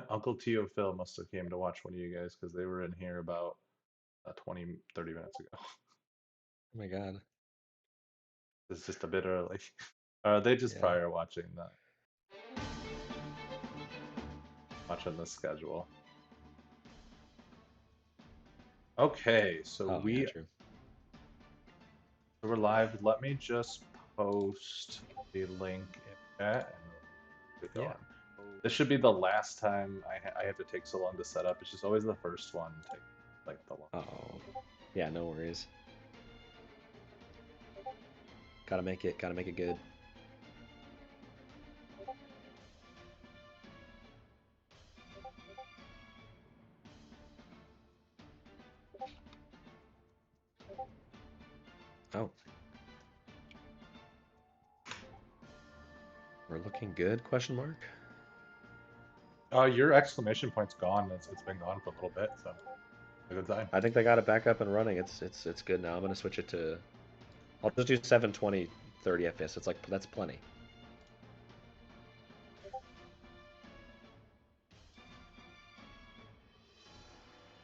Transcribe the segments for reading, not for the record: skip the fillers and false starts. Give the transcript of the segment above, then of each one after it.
Uncle Tio Phil must have came to watch one of you guys because they were in here about 20, 30 minutes ago. Oh my God. It's just a bit early. They just Yeah. prior watching the schedule. Okay, Oh yeah, true. we're live. Let me just post the link in chat and we'll get Yeah. going. This should be the last time I have to take so long to set up. It's just always the first one take like the long. Oh. Yeah, no worries. Gotta make it good. Oh, we're looking good, question mark? Your exclamation point's gone. It's been gone for a little bit, so a good sign. I think they got it back up and running. It's good now. I'm gonna switch it to I'll just do 720 30 FPS. It's like that's plenty.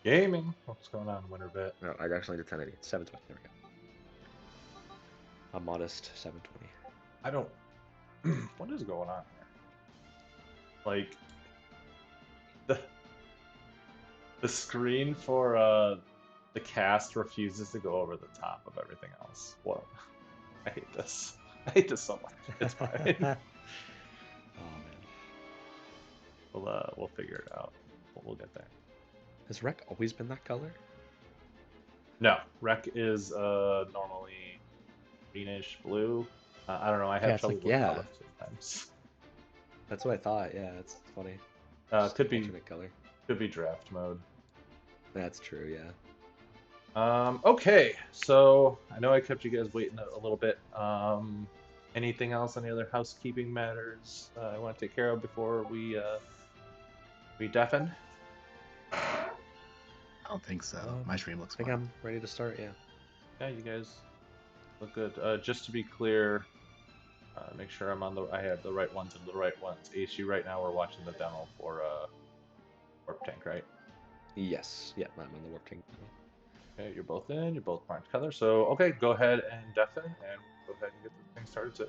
Gaming. What's going on, Winterbit? No, I actually did 1080. 720. There we go. A modest 720. I don't. What is going on here? Like the the screen for the cast refuses to go over the top of everything else. What? I hate this. I hate this so much. It's fine. Oh man. We'll figure it out. We'll get there. Has Rec always been that color? No, Rec is normally greenish blue. I don't know. I Yeah, have it's trouble like with yeah. color sometimes. That's what I thought. Yeah, it's funny. Just Could be alternate color. draft mode. That's true, yeah. Okay, so I know I kept you guys waiting a little bit. Anything else? Any other housekeeping matters I want to take care of before we deafen? I don't think so. My stream looks I think fine. I'm ready to start, yeah. Yeah, you guys look good. Just to be clear, make sure I have the right ones and the right ones. AC, right now we're watching the demo for Warp Tank, right? Yes. Yeah, I'm on the warp tank. Okay, you're both in. You're both orange color. So okay, go ahead and deafen, and go ahead and get the thing started. Soon.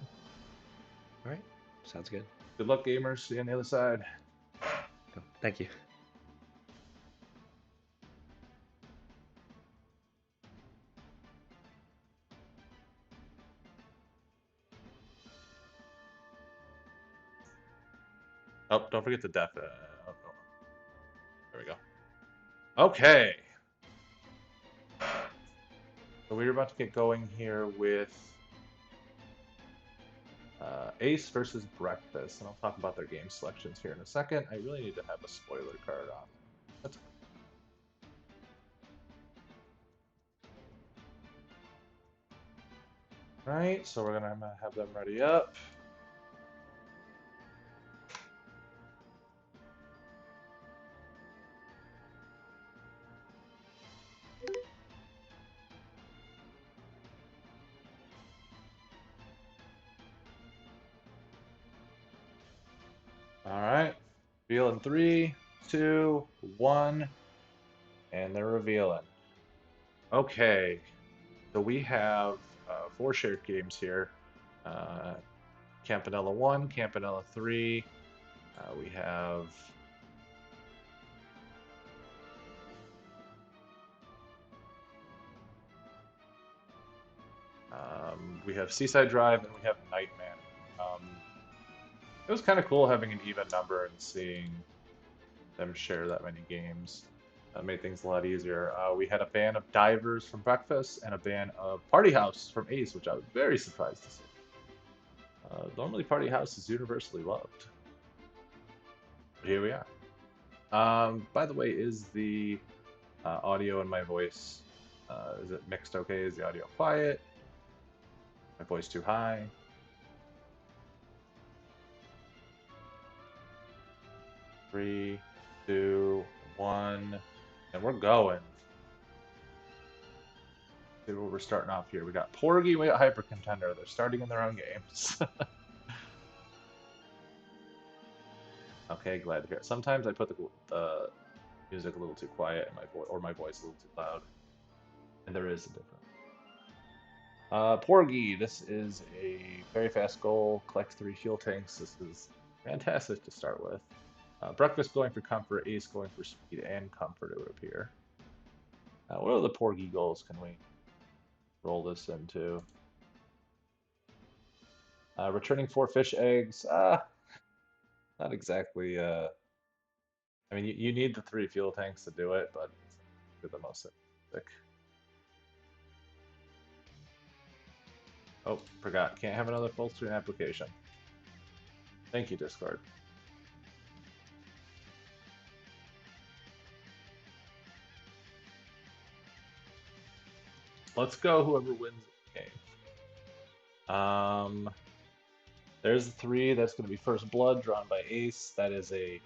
Alright. Sounds good. Good luck, gamers. See you on the other side. Oh, thank you. Oh, don't forget the deafen. Oh, oh. There we go. Okay. So we're about to get going here with Ace versus Breakfast, and I'll talk about their game selections here in a second. I really need to have a spoiler card on. That's right. So we're gonna have them ready up. All right. Reveal in 3, 2, 1, and they're revealing. Okay. So we have 4 shared games here. Campanella 1, Campanella 3. We have Seaside Drive and we have Nightman. It was kind of cool having an even number and seeing them share that many games. Made things a lot easier. We had a ban of Divers from Breakfast and a ban of Party House from Ace, which I was very surprised to see. Normally, Party House is universally loved. But here we are. By the way, is the audio and my voice, is it mixed okay? Is the audio quiet? My voice too high? 3, 2, 1, and we're going. See where we're starting off here. We got Porgy, we got Hyper Contender. They're starting in their own games. Okay, glad to hear it. Sometimes I put the music a little too quiet and my voice a little too loud. And there is a difference. Porgy, this is a very fast goal, collects 3 fuel tanks. This is fantastic to start with. Breakfast going for comfort, Ace going for speed and comfort, it would appear. What other Porgy goals can we roll this into? Returning 4 fish eggs. Not exactly. I mean, you need the 3 fuel tanks to do it, but they're the most sick. Oh, forgot. Can't have another full screen application. Thank you, Discord. Let's go. Whoever wins the game. There's the 3. That's going to be First Blood, drawn by Ace. That is a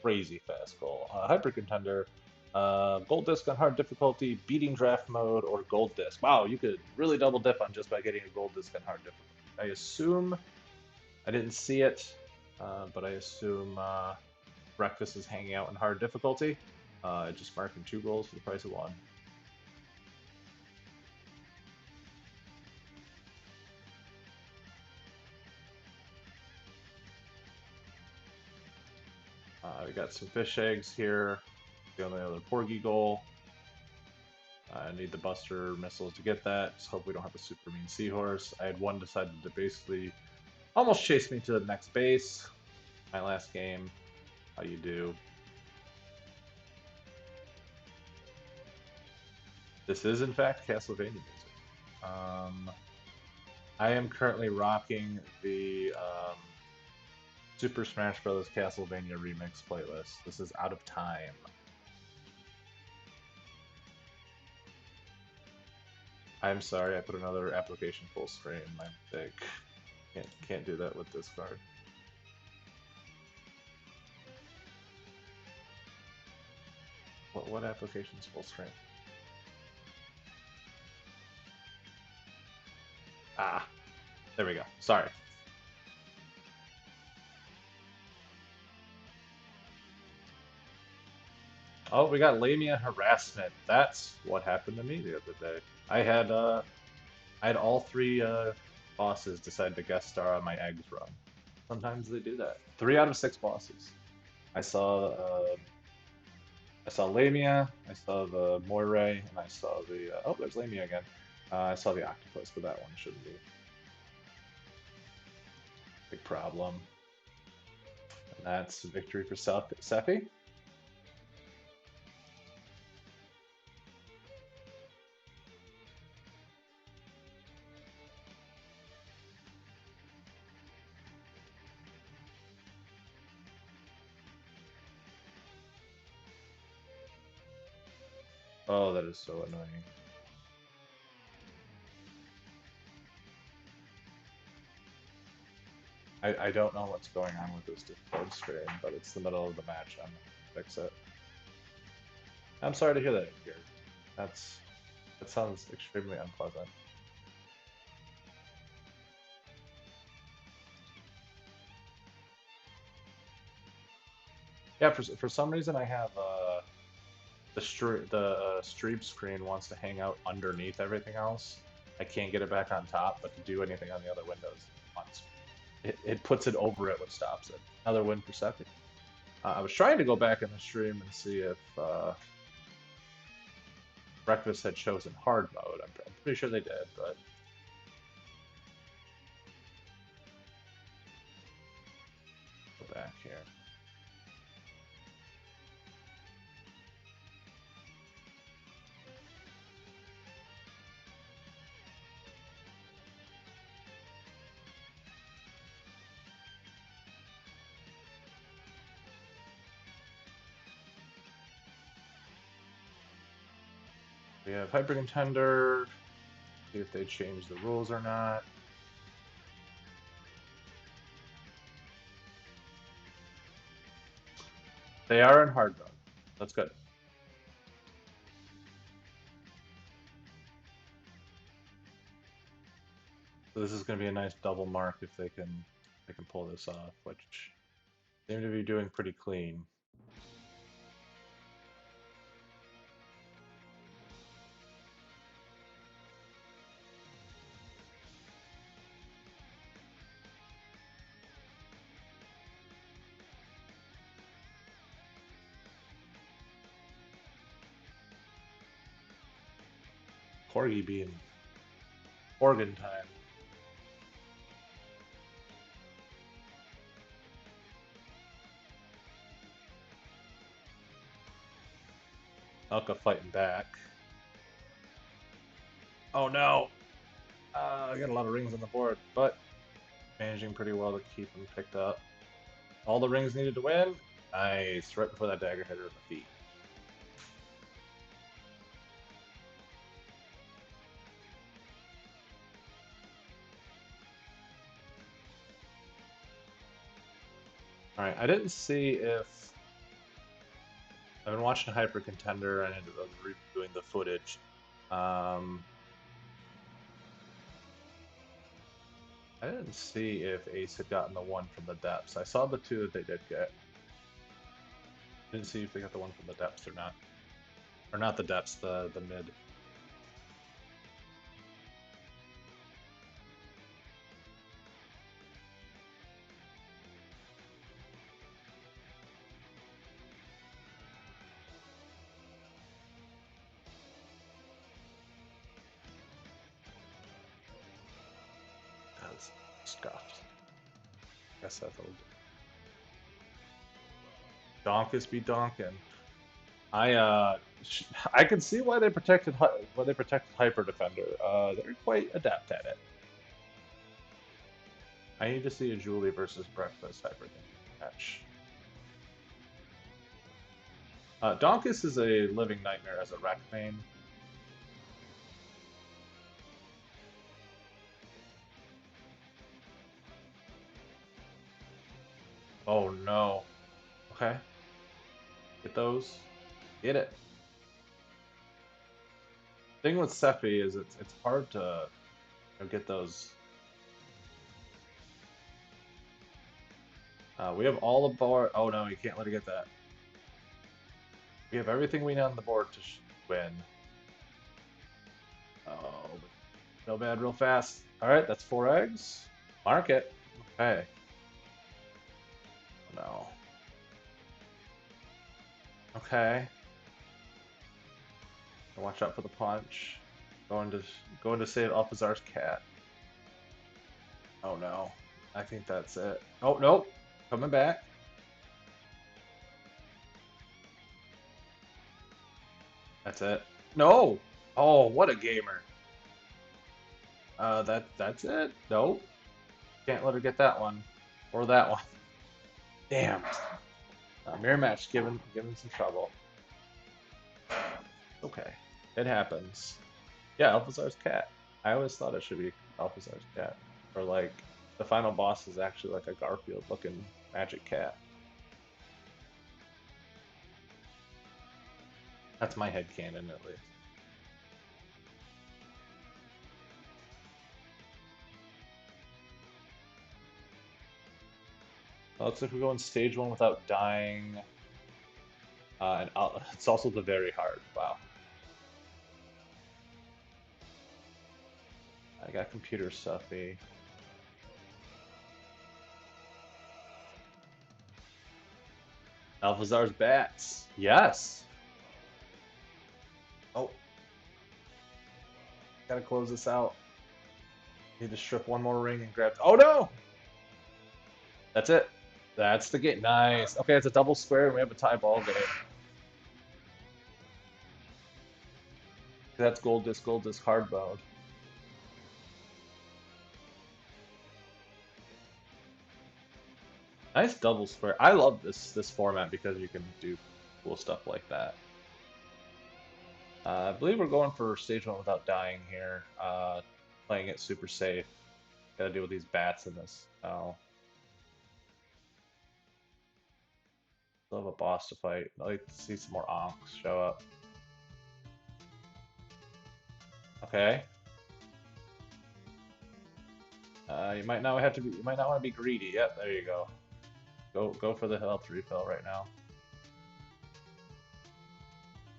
crazy fast goal. Hyper Contender, Gold Disc on hard difficulty, beating draft mode, or Gold Disc. Wow, you could really double dip on just by getting a Gold Disc on hard difficulty. I assume, I didn't see it, but I assume Breakfast is hanging out in hard difficulty. Just marking 2 goals for the price of 1. We got some fish eggs here. The only other Porgy goal. I need the Buster missiles to get that. Just hope we don't have a super mean seahorse. I had one decided to basically almost chase me to the next base. My last game. How you do? This is in fact Castlevania music. I am currently rocking the Super Smash Bros. Castlevania Remix playlist. This is Out of Time. I'm sorry, I put another application full screen. My mistake. Can't do that with this card. What application's full screen? Ah, there we go. Sorry. Oh, we got Lamia harassment. That's what happened to me the other day. I had all 3 bosses decide to guest star on my eggs run. Sometimes they do that. 3 out of 6 bosses. I saw Lamia, I saw the Moiray, and I saw the oh, there's Lamia again. I saw the octopus, but that one shouldn't be big problem. And that's victory for Sephi. Oh, that is so annoying. I don't know what's going on with this Discord stream, but it's the middle of the match. I'm gonna fix it. I'm sorry to hear that, Gary. That sounds extremely unpleasant. Yeah, for some reason I have the stream screen wants to hang out underneath everything else. I can't get it back on top, but to do anything on the other windows, it puts it over it, which stops it. Another win for Sephi. I was trying to go back in the stream and see if Breakfast had chosen hard mode. I'm pretty sure they did, but go back here. We have Hyper Contender. See if they change the rules or not. They are in hard mode. That's good. So this is going to be a nice double mark if they can pull this off, which Seem to be doing pretty clean. Corgi being organ time. Elka fighting back. Oh no! I got a lot of rings on the board, but managing pretty well to keep them picked up. All the rings needed to win. Nice, right before that dagger hit her in the feet. Alright, I didn't see if... I've been watching Hyper Contender and ended up reviewing the footage. I didn't see if Ace had gotten the one from the depths. I saw the two that they did get. Didn't see if they got the one from the depths or not. Or not the depths, the mid. That's scuffed. Guess that's old. Donkus be donkin. I can see why they protected Hyper Defender. They're quite adept at it. I need to see a Julie versus Breakfast Hyper match. Donkus is a living nightmare as a wreck main. Oh no. Okay. Get those. Get it. Thing with Sephi is it's hard to get those. We have all the board. Oh no, you can't let her get that. We have everything we need on the board to win. Oh, real bad, real fast. All right, that's 4 eggs. Mark it. Okay. No. Okay. Watch out for the punch. Going to save Alpazar's cat. Oh no. I think that's it. Oh nope. Coming back. That's it. No. Oh, what a gamer. That's it. Nope. Can't let her get that one or that one. Damn. Mirror match giving some trouble. Okay. It happens. Yeah, Alphazar's cat. I always thought it should be Alphazar's cat. Or like the final boss is actually like a Garfield looking magic cat. That's my headcanon at least. Well, looks like we're going stage 1 without dying. And it's also the very hard. Wow. I got computer stuffy. Alphazar's bats. Yes. Oh. Gotta close this out. Need to strip one more ring and grab. Oh no! That's it. That's the game. Nice. Okay, it's a double square and we have a tie ball game. That's gold disc, hard mode. Nice double square. I love this format because you can do cool stuff like that. I believe we're going for stage 1 without dying here. Playing it super safe. Gotta deal with these bats in this. Oh. Still have a boss to fight. I'd like to see some more onks show up. Okay. You might not want to be greedy. Yep, there you go. Go for the health refill right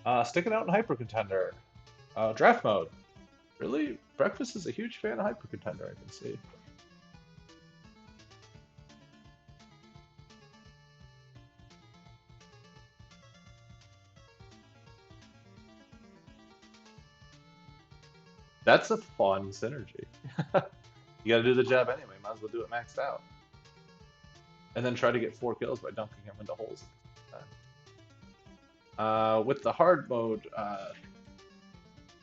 now. Sticking out in Hyper Contender. Draft mode. Really? Breakfast is a huge fan of Hyper Contender, I can see. That's a fun synergy. You gotta do the job anyway, might as well do it maxed out. And then try to get 4 kills by dunking him into holes. With the hard mode,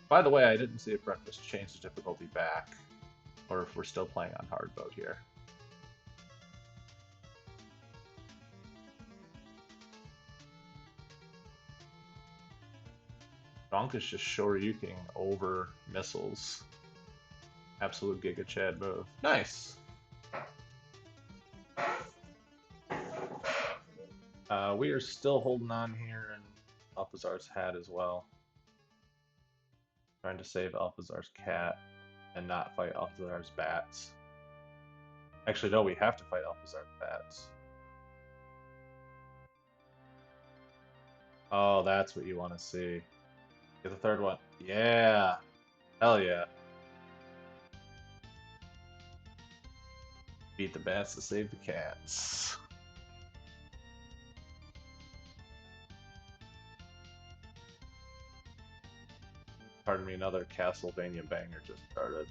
by the way, I didn't see if Breakfast changed the difficulty back, or if we're still playing on hard mode here. Donk is just shoryuking over missiles. Absolute Giga Chad move. Nice! We are still holding on here in Alphazar's hat as well. Trying to save Alphazar's cat and not fight Alphazar's bats. Actually, no, we have to fight Alphazar's bats. Oh, that's what you want to see. Get the third one. Yeah! Hell yeah. Beat the bats to save the cats. Pardon me, another Castlevania banger just started.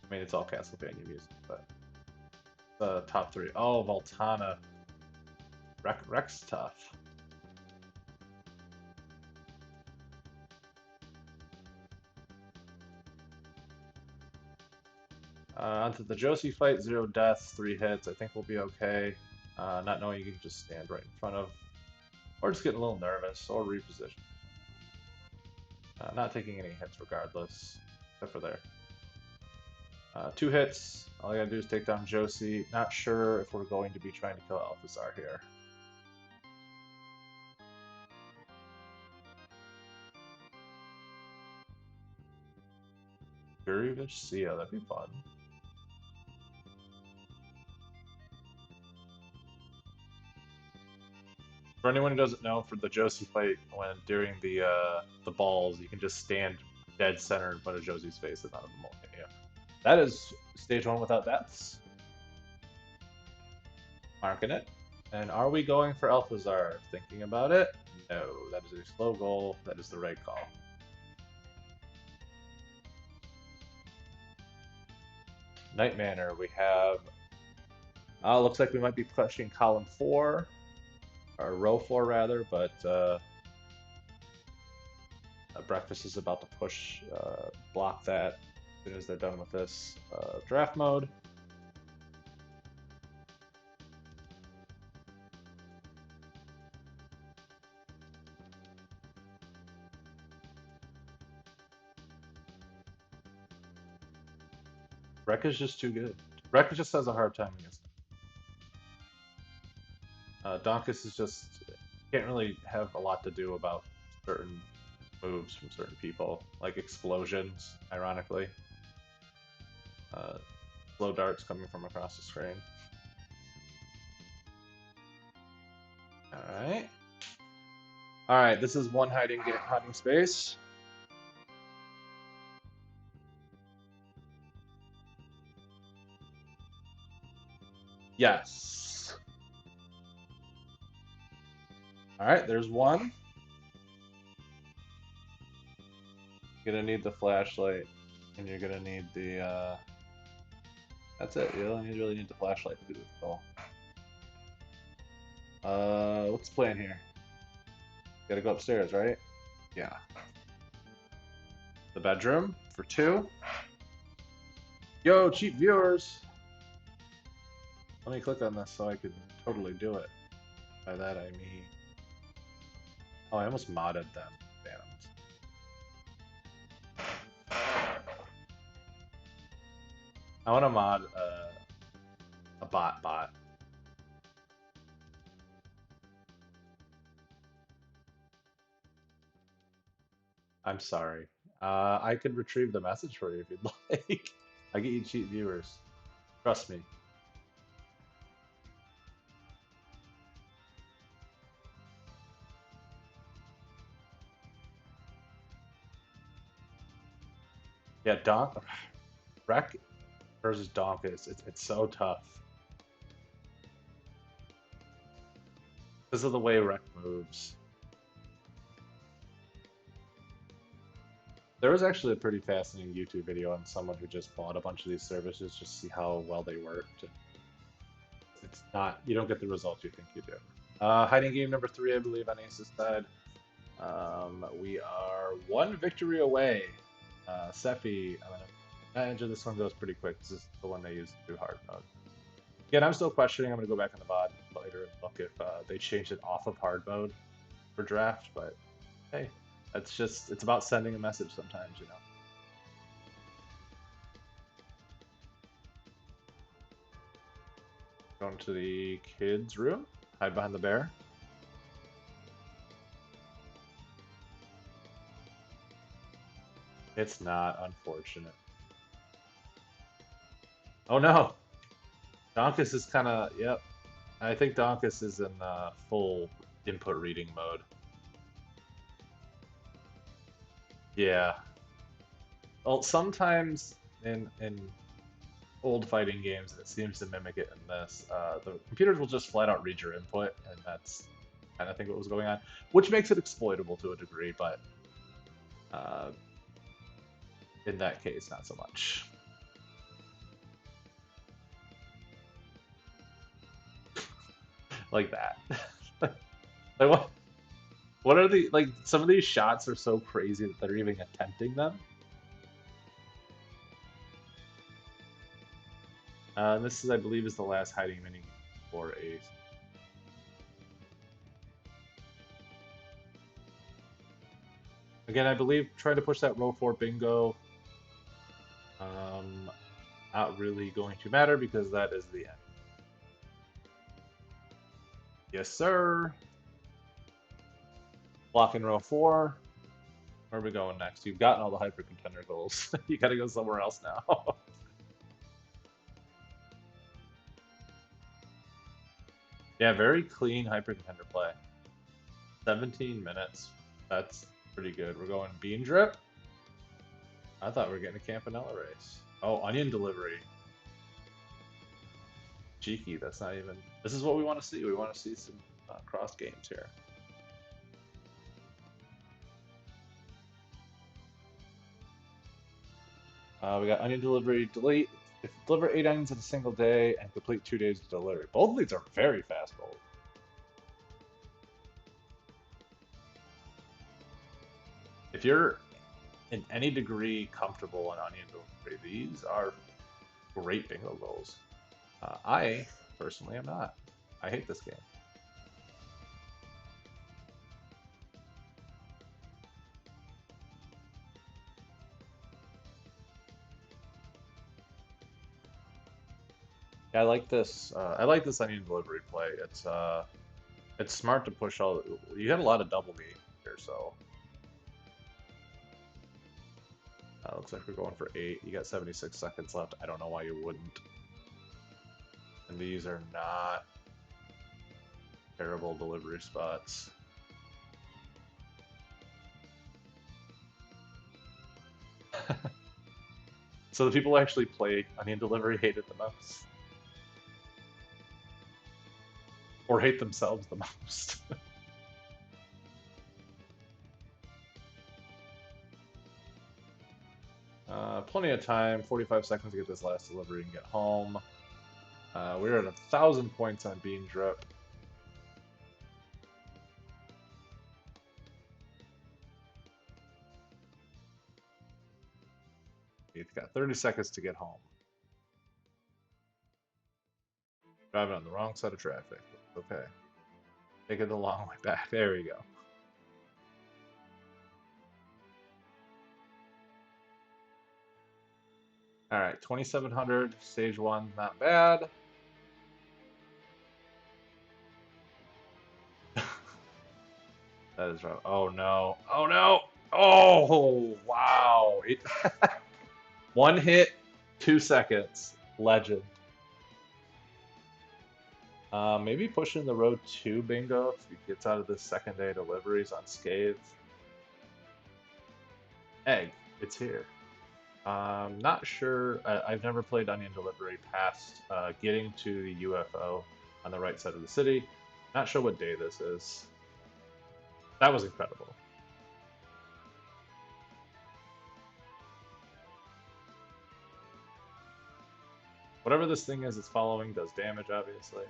I mean, it's all Castlevania music, but the top 3. Oh, Voltana. Rex tough. Onto the Josie fight, 0 deaths, 3 hits. I think we'll be okay. Not knowing you can just stand right in front of, or just getting a little nervous, or reposition. Not taking any hits regardless, except for there. 2 hits. All I gotta do is take down Josie. Not sure if we're going to be trying to kill Alphazar here. Fury Vishcia, that'd be fun. For anyone who doesn't know, for the Josie fight, when during the balls, you can just stand dead center in front of Josie's face and none of them will hit you. That is stage 1 without deaths. Marking it. And are we going for Alphazar? Thinking about it? No, that is a slow goal. That is the right call. Night Manor, we have... looks like we might be pushing column 4. Or row 4 rather, but Breakfast is about to push, block that as soon as they're done with this draft mode. Breck is just too good. Breck just has a hard time against him. Donkus is just can't really have a lot to do about certain moves from certain people, like explosions, ironically. Slow darts coming from across the screen. Alright. Alright, this is one hiding space. Yes. Alright, there's one. You're gonna need the flashlight, and you're gonna need the, that's it, you only really need the flashlight to do this goal. What's the plan here? Gotta go upstairs, right? Yeah. The bedroom for 2. Yo, cheap viewers! Let me click on this so I could totally do it. By that I mean... Oh, I almost modded them. Damn. I want to mod a bot. I'm sorry. I could retrieve the message for you if you'd like. I get you cheap viewers. Trust me. Yeah, Wreck versus Donkus. It's so tough because of the way Wreck moves. There was actually a pretty fascinating YouTube video on someone who just bought a bunch of these services just to see how well they worked. It's not, you don't get the results you think you do. Hiding game number 3, I believe, on Ace's side. We are 1 victory away. Sephi, I'm gonna imagine this one goes pretty quick. This is the one they use to do hard mode. Again, I'm still questioning. I'm gonna go back on the VOD later and look if they changed it off of hard mode for draft, but hey, it's about sending a message sometimes, you know. Going to the kids' room, hide behind the bear. It's not, unfortunate. Oh no! Donkus is kind of, yep. I think Donkus is in full input reading mode. Yeah. Well, sometimes in old fighting games, and it seems to mimic it in this, the computers will just flat out read your input, and that's kind of think what was going on, which makes it exploitable to a degree, but in that case, not so much. Like that. Like what are the, like, some of these shots are so crazy that they're even attempting them. This is, I believe, is the last hiding mini for Ace. Again, I believe trying to push that row 4 bingo, not really going to matter because that is the end. Yes, sir. Blocking row 4. Where are we going next? You've gotten all the hyper contender goals. You gotta go somewhere else now. Yeah, very clean hyper contender play. 17 minutes. That's pretty good. We're going bean drip. I thought we were getting a Campanella race. Oh, onion delivery. Cheeky, that's not even... This is what we want to see. We want to see some cross games here. We got onion delivery, delete. If deliver 8 onions in a single day and complete 2 days of delivery. Both of these are very fast goals. If you're in any degree comfortable on onion delivery, these are great bingo goals. I personally am not. I hate this game. Yeah, I like this. I like this onion delivery play. It's smart to push all. You got a lot of double game here, so. Looks like we're going for 8. You got 76 seconds left. I don't know why you wouldn't. And these are not terrible delivery spots. So the people who actually play onion delivery hate it the most. Or hate themselves the most. Plenty of time, 45 seconds to get this last delivery and get home. We're at 1,000 points on bean drip. You've got 30 seconds to get home. Driving on the wrong side of traffic. Okay. Taking the long way back. There we go. All right, 2,700, stage 1, not bad. That is right. Oh no. Oh no. Oh, wow. 1 hit, 2 seconds. Legend. Maybe pushing the road 2 bingo if he gets out of the second day deliveries unscathed. Egg, it's here. I'm not sure. I've never played Onion Delivery past getting to the UFO on the right side of the city. Not sure what day this is. That was incredible. Whatever this thing is it's following does damage, obviously.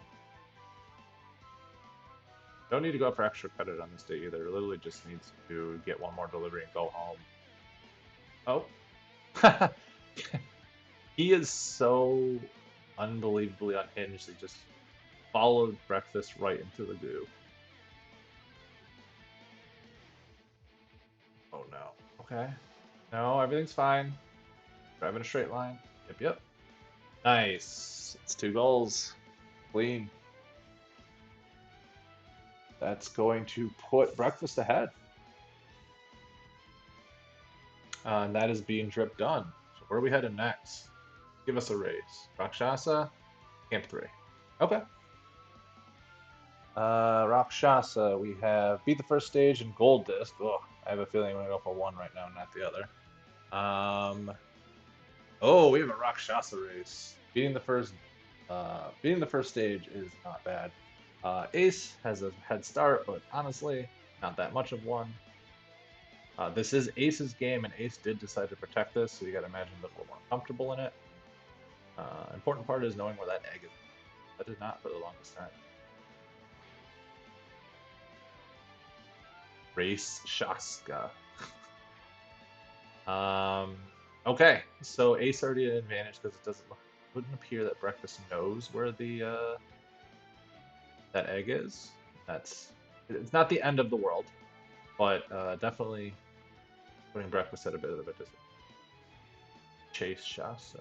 Don't need to go up for extra credit on this day either. Literally just needs to get one more delivery and go home. Oh. He is so unbelievably unhinged. He just followed Breakfast right into the goo. Oh no. Okay. No, everything's fine. Driving a straight line. Yep, yep. Nice. It's 2 goals. Clean. That's going to put Breakfast ahead. And that is being drip done. So where are we heading next? Give us a race. Rakshasa, Camp 3. Okay. Rakshasa, we have beat the first stage in Gold Disc. Ugh, I have a feeling I'm gonna go for one right now, not the other. Oh, we have a Rakshasa race. Beating the first stage is not bad. Ace has a head start, but honestly, not that much of one. This is Ace's game, and Ace did decide to protect this, so you gotta imagine that we're more comfortable in it. Important part is knowing where that egg is. I did not for the longest time. Race Shaska. Okay, so Ace already had an advantage because wouldn't appear that Breakfast knows where the that egg is. It's not the end of the world, but definitely putting Breakfast at a bit of a disadvantage. Chase Shasta.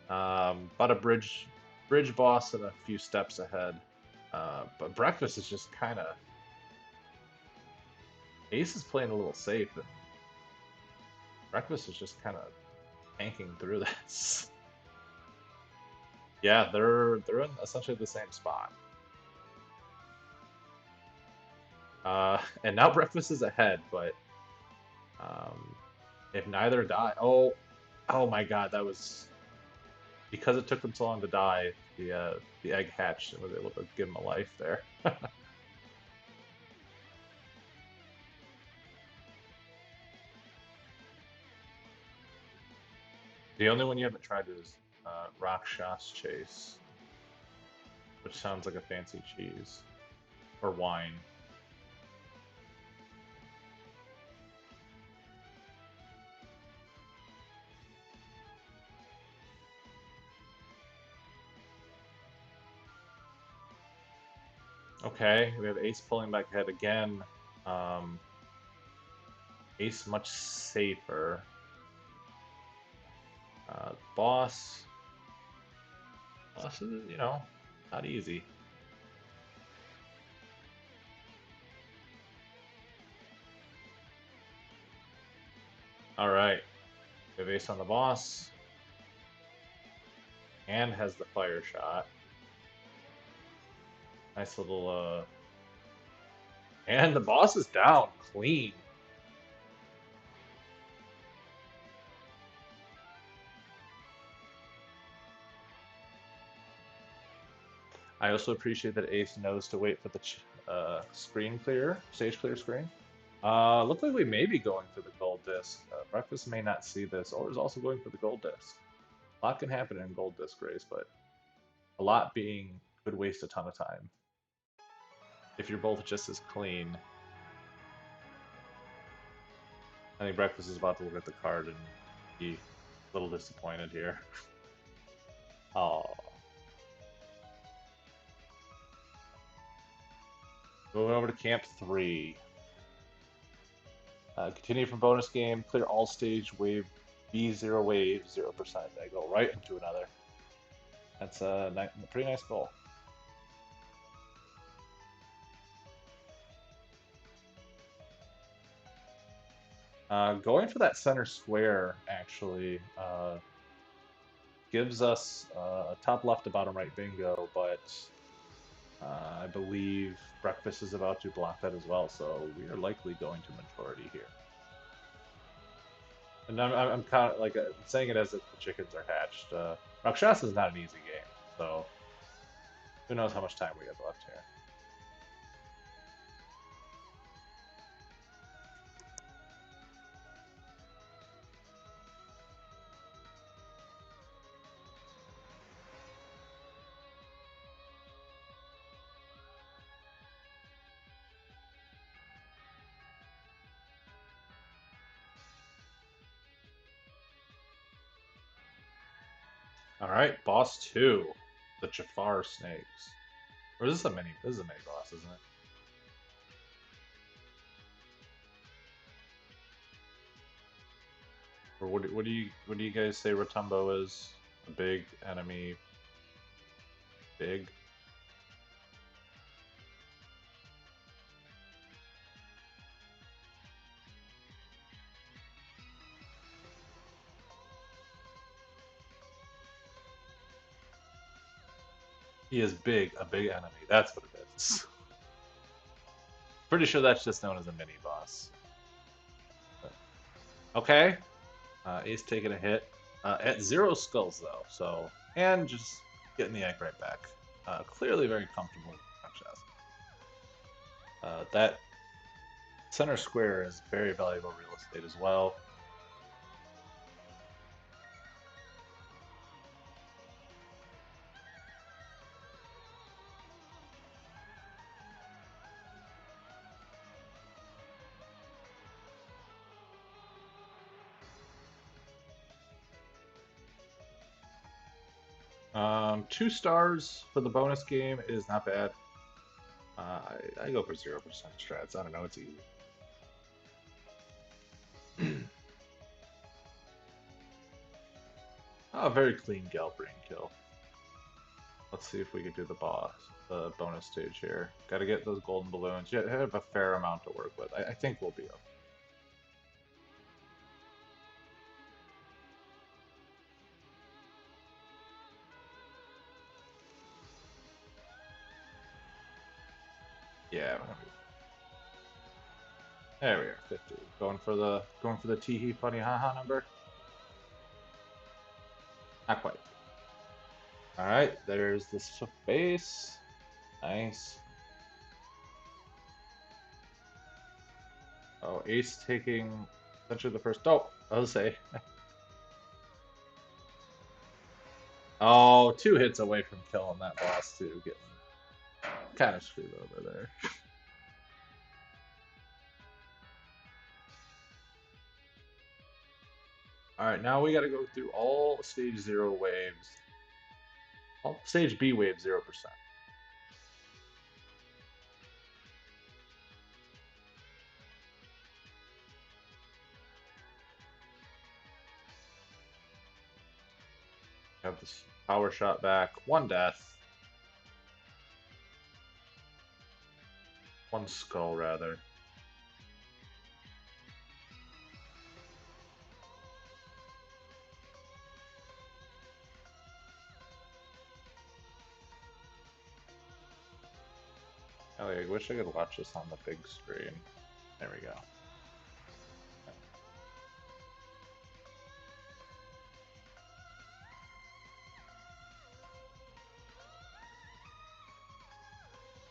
But a bridge boss and a few steps ahead. But Breakfast is just kind of. Ace is playing a little safe, and Breakfast is just kind of tanking through this. Yeah, they're in essentially the same spot. And now Breakfast is ahead, but if neither die, oh my God, that was because it took them so long to die. The egg hatched and was able to give him a life there. The only one you haven't tried is Rakshas Chase, which sounds like a fancy cheese or wine. Okay, we have Ace pulling back ahead again. Ace much safer. Boss is, not easy. All right, we have Ace on the boss, and has the fire shot. Nice little, and the boss is down clean. I also appreciate that Ace knows to wait for the screen clear, stage clear screen. Looks like we may be going for the gold disc. Breakfast may not see this, or is also going for the gold disc. A lot can happen in gold disc race, but a lot being could waste a ton of time. If you're both just as clean. I think Breakfast is about to look at the card and be a little disappointed here. Oh. Moving over to Camp 3. Continue from bonus game, clear all stage wave B0 wave 0%. I go right into another. That's a pretty nice goal. Going for that center square actually gives us top left to bottom right bingo, but I believe breakfast is about to block that as well, so we are likely going to majority here. And I'm kind of like saying it as if the chickens are hatched. Rakshasa is not an easy game, so who knows how much time we have left here. All right, boss 2, the Jafar snakes. Or is this a mini? This is a mini boss, isn't it? Or what do you guys say Rotumbo is? A big enemy. Big. He is big, a big enemy. That's what it is. Pretty sure that's just known as a mini boss. But, okay. Ace taking a hit. At 0 skulls though, so and just getting the egg right back. Clearly very comfortable with Rakshasa. That center square is very valuable real estate as well. Two stars for the bonus game is not bad. I go for 0% strats. I don't know, it's easy. A very clean Galbrain kill. Let's see if we can do the bonus stage here. Got to get those golden balloons. You have a fair amount to work with. I think we'll be okay. Yeah. There we are, 50. Going for the teehee funny haha number. Not quite. All right, there's the space. Nice. Oh, Ace taking essentially the first. Oh, I'll say. Oh, 2 hits away from killing that boss too. Getting kind of screwed over there. All right, now we got to go through all stage 0 waves. All stage B wave 0%. Have this power shot back. 1 death. 1 skull, rather. Oh, I wish I could watch this on the big screen. There we go.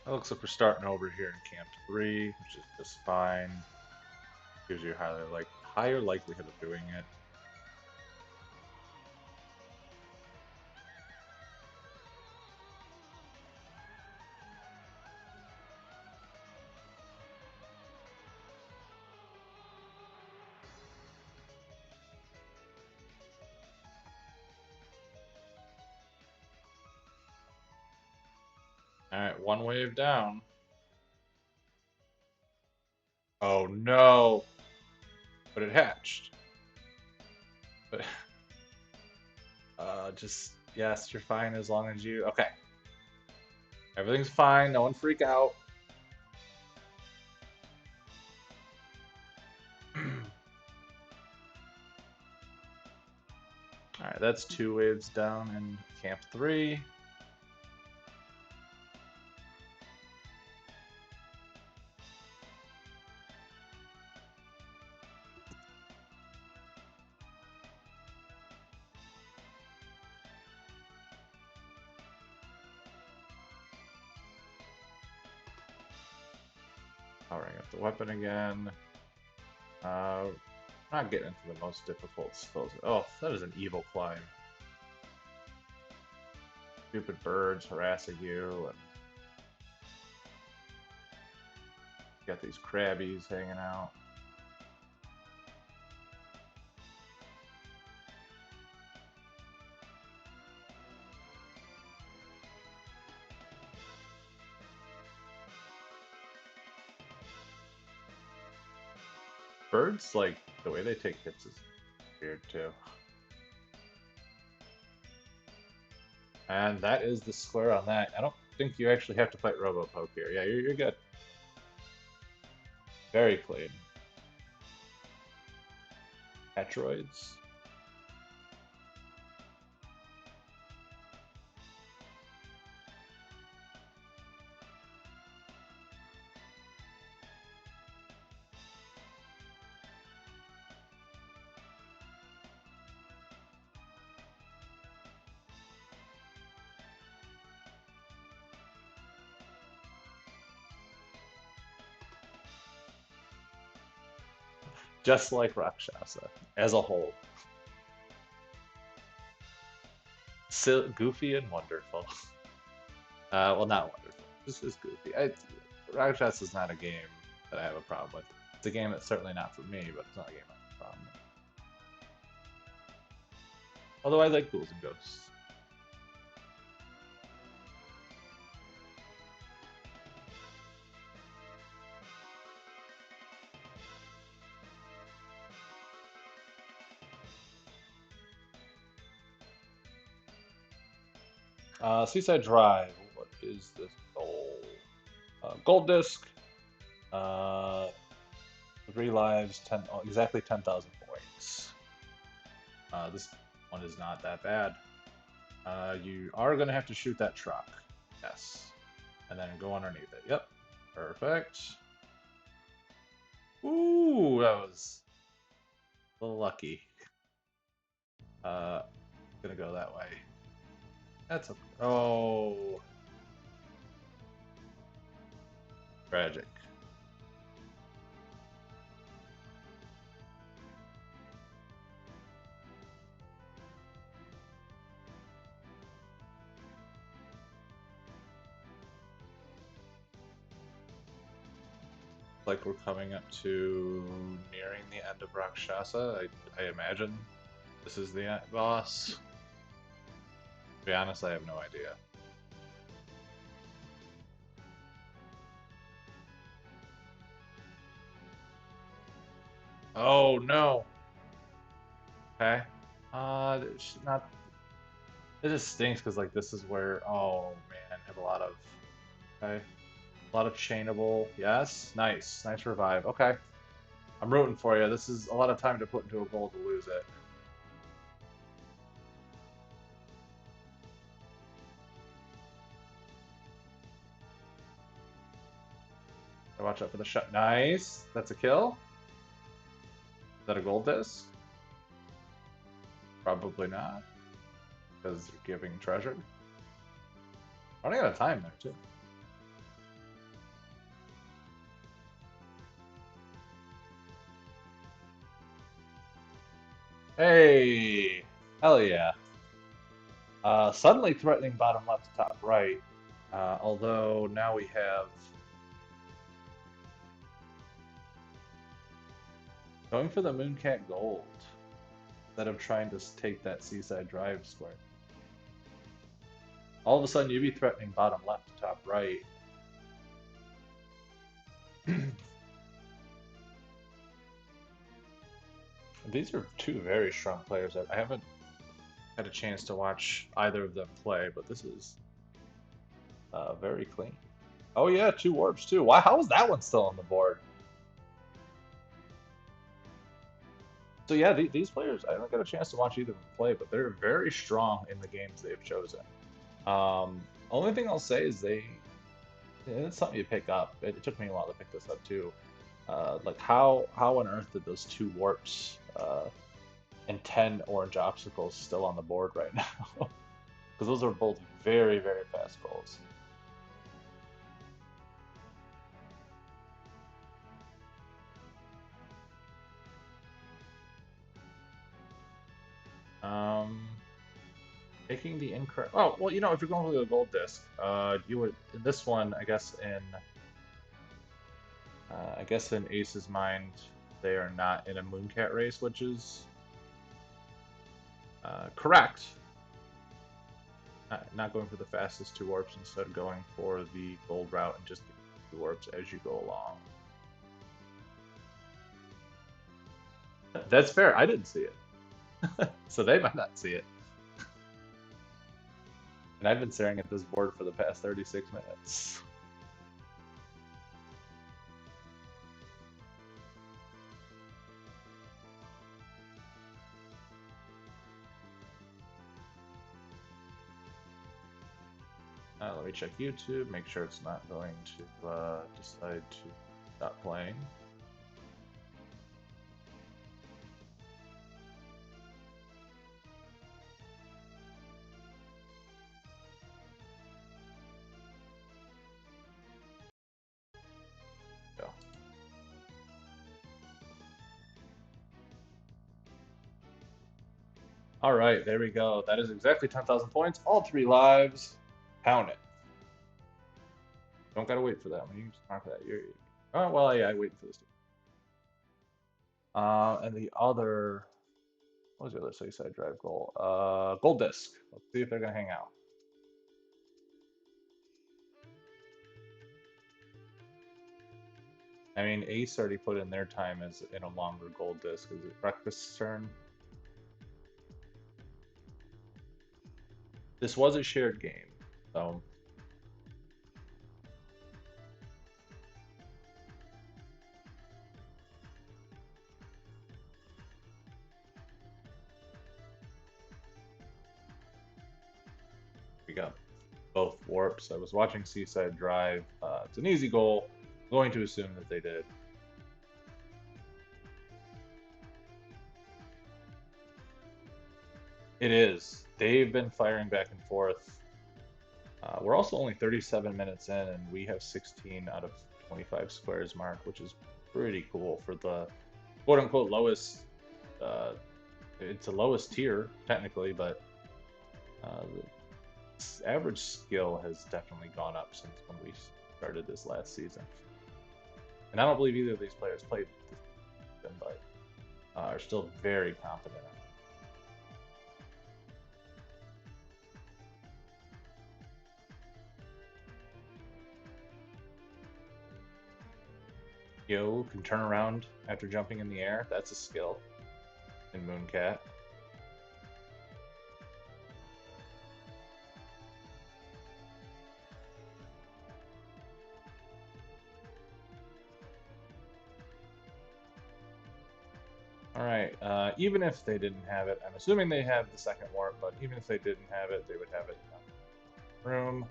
It looks like we're starting over here in Camp 3, which is just fine. Gives you a higher likelihood of doing it. Alright, 1 wave down. Oh no! But it hatched. But just yes, you're fine as long as you okay. Everything's fine, no one freak out. Alright, that's 2 waves down in Camp 3. Powering up the weapon again. Not getting into the most difficult skills. Oh, that is an evil climb. Stupid birds harassing you, and you got these crabbies hanging out. Birds, like, the way they take hits is weird too. And that is the square on that. I don't think you actually have to fight Robopoke here. Yeah, you're good. Very clean. Atroids. Just like Rakshasa as a whole. Goofy and wonderful. Well, not wonderful. This is goofy. Rakshasa is not a game that I have a problem with. It's a game that's certainly not for me, but it's not a game I have a problem with. Although I like Ghouls and Ghosts. Seaside Drive. What is this goal? Gold disc. 3 lives. 10. Oh, exactly 10,000 points. This one is not that bad. You are gonna have to shoot that truck. Yes. And then go underneath it. Yep. Perfect. Ooh, that was a little lucky. Gonna go that way. That's a oh, tragic. Like we're coming up to nearing the end of Rakshasa. I imagine this is the boss. To be honest, I have no idea. Oh no. Okay. It's not. It just stinks because like this is where. Oh man, I have a lot of. Okay. A lot of chainable. Yes. Nice. Nice revive. Okay. I'm rooting for you. This is a lot of time to put into a goal to lose it. Watch out for the shot. Nice. That's a kill. Is that a gold disc? Probably not. Because you're giving treasure. Running out of time there, too. Hey! Hell yeah. Suddenly threatening bottom left to top right. Although now we have... Going for the Mooncat Gold. Instead of trying to take that Seaside Drive square. All of a sudden, you'd be threatening bottom left to top right. These are two very strong players. I haven't had a chance to watch either of them play, but this is very clean. Oh yeah, 2 warps too. Why? How is that one still on the board? So yeah, these players, I haven't got a chance to watch either of them play, but they're very strong in the games they've chosen. Only thing I'll say is it's something you pick up. It took me a while to pick this up too. Like how on earth did those 2 warps and 10 orange obstacles still on the board right now? Because those are both very, very fast goals. Taking the incorrect. Oh, well, you know, if you're going with a gold disc, you would in this one, I guess in Ace's mind, they are not in a Mooncat race, which is correct. Not going for the fastest 2 warps, instead going for the gold route and just getting 2 warps as you go along. That's fair. I didn't see it, so they might not see it. And I've been staring at this board for the past 36 minutes. Let me check YouTube, make sure it's not going to decide to stop playing. Go. All right, there we go. That is exactly 10,000 points. All 3 lives. Pound it. Don't gotta wait for that one. You can just mark that. Oh, well, yeah, I waited for this. And the other, what was the other Seaside Drive goal? Gold Disc. Let's see if they're gonna hang out. I mean, Ace already put in their time as in a longer Gold Disc. Is it Breakfast's turn? This was a shared game, so. We got both warps. I was watching Seaside Drive. It's an easy goal. I'm going to assume that they did. It is. They've been firing back and forth. We're also only 37 minutes in, and we have 16 out of 25 squares mark, which is pretty cool for the quote-unquote lowest. It's the lowest tier, technically, but the average skill has definitely gone up since when we started this last season. And I don't believe either of these players played this season, but are still very confident. Yo can turn around after jumping in the air. That's a skill in Mooncat. Alright, even if they didn't have it, I'm assuming they have the second warp, but even if they didn't have it, they would have it in the room.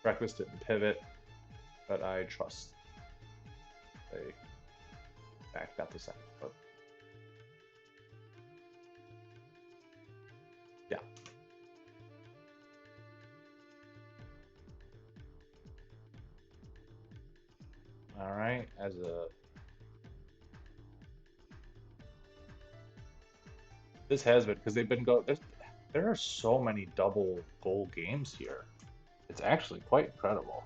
Breakfast didn't pivot, but I trust they backed up the second warp. Yeah. Alright, as a... This has been, because they've been there are so many double goal games here. It's actually quite incredible.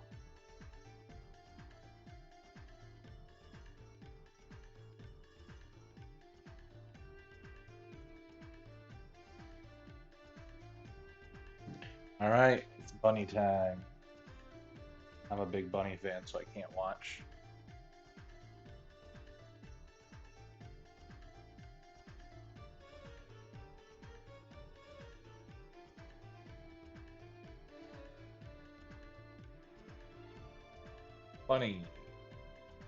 Alright, it's bunny time. I'm a big bunny fan, so I can't watch. Bunny.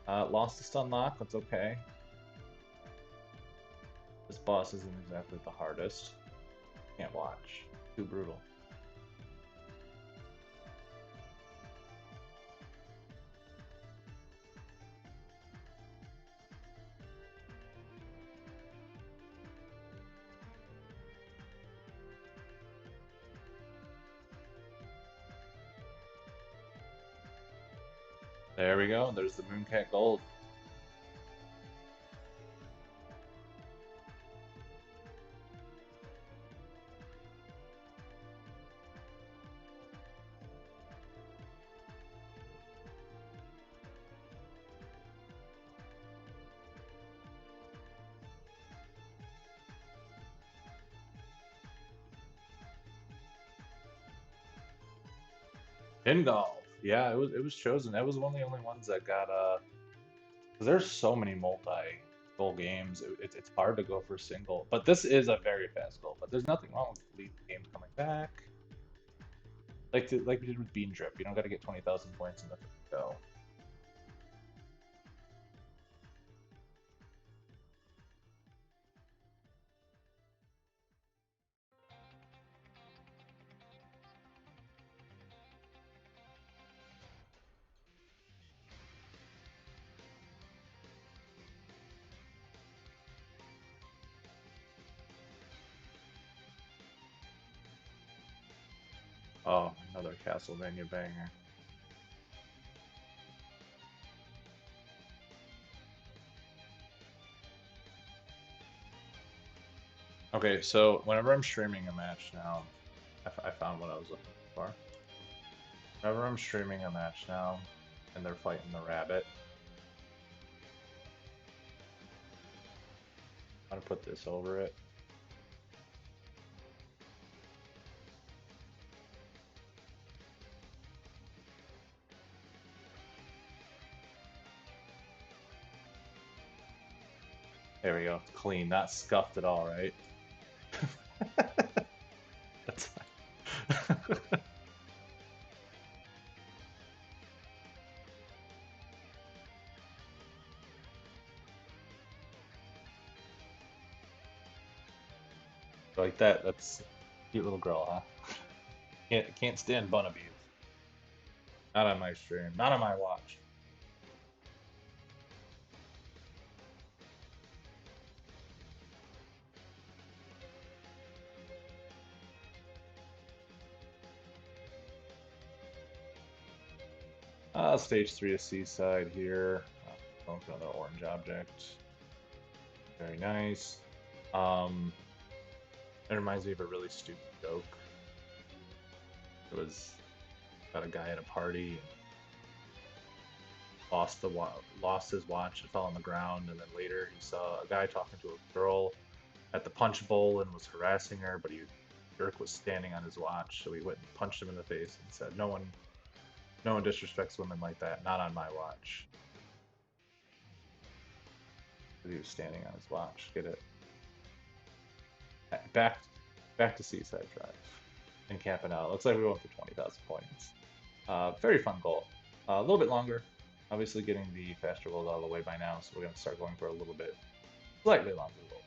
Lost the stun lock, that's okay. This boss isn't exactly the hardest. Can't watch. Too brutal. There we go. There's the Mooncat Gold. In golf, yeah, it was chosen. That was one of the only ones that got 'cause there's so many multi-goal games. It's hard to go for single, but this is a very fast goal. But there's nothing wrong with lead game coming back. Like we did with Bean Drip, you don't got to get 20,000 points in the first go. Oh, another Castlevania banger. Okay, so whenever I'm streaming a match now, I found what I was looking for. Whenever I'm streaming a match now, and they're fighting the rabbit, I'm gonna put this over it. There we go. Clean, not scuffed at all, right? That's like that. That's a cute little girl, huh? Can't stand Bunnabees. Not on my stream. Not on my watch. Stage 3 of Seaside here. Going for another orange object. Very nice. It reminds me of a really stupid joke. It was about a guy at a party and lost his watch and fell on the ground, and then later he saw a guy talking to a girl at the punch bowl and was harassing her, but jerk was standing on his watch, so he went and punched him in the face and said, no one disrespects women like that, not on my watch. He was standing on his watch. Get it? Back to Seaside Drive and camping out. Looks like we went for 20,000 points. Very fun goal. A little bit longer. Obviously getting the faster goals out of the way by now, so we're going to start going for a little bit slightly longer goal.